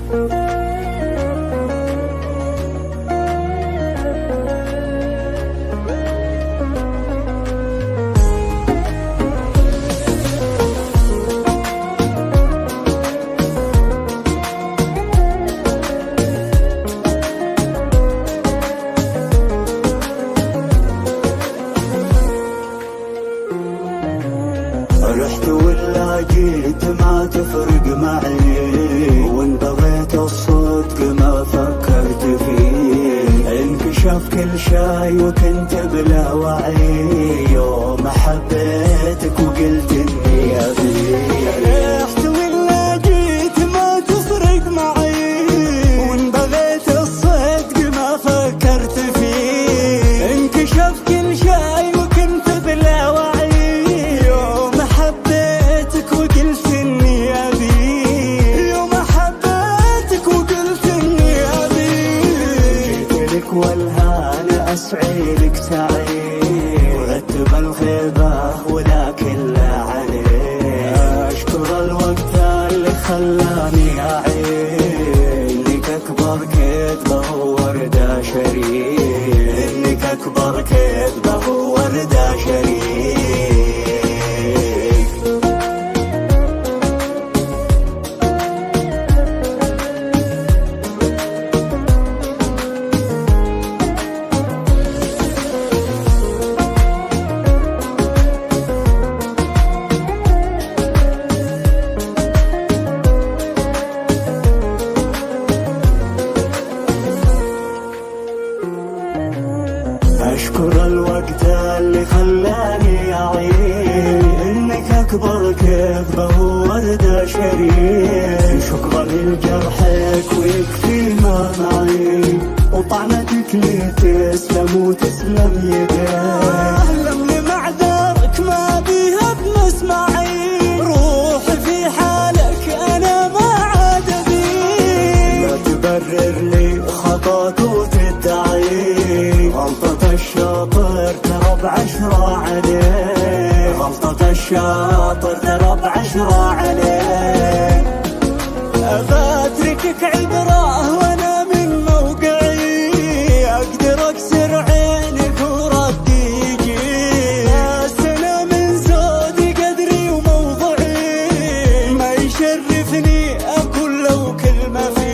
رحت ولا جيت ما تفرق معي، وان بغيت الصدق ما فكرت فيه. انكشف كل شي وكنت بلا وعي، يوم حبيتك وقلت اني ابيك. رحت ولا جيت ما تفرق معي، وان بغيت الصدق ما فكرت فيه. انكشف كل شي وكنت بلا وعي، والهان أسعي لك سعي، ورتب الخيبة ولكن لا عليه. أشكر الوقت اللي خلاني أعي، إنك أكبر كذبة ووردة شريك، إنك أكبر كذبة ووردة شريك. أشكر الوقت اللي خلاني أعيش، إنك أكبر كذبة ووردة شريك. شكرا لجرحك ويكفي ما معي، وطعنتك لي تسلم وتسلم يديك. أهلا لمعذرك ما بيها بمسمعي، روحي في حالك أنا ما عاد أبيك. لا تبرر لي خطاك وتدعي، غلطة الشاطر ترى بعشرة عليه، غلطة الشاطر ترى بعشرة عليه. أتركك عبرة وأنا من موقعي، أقدر أكسر عينك وردي يجي. بس أنا من زودي قدري وموضعي، ما يشرفني أقول لو كلمة في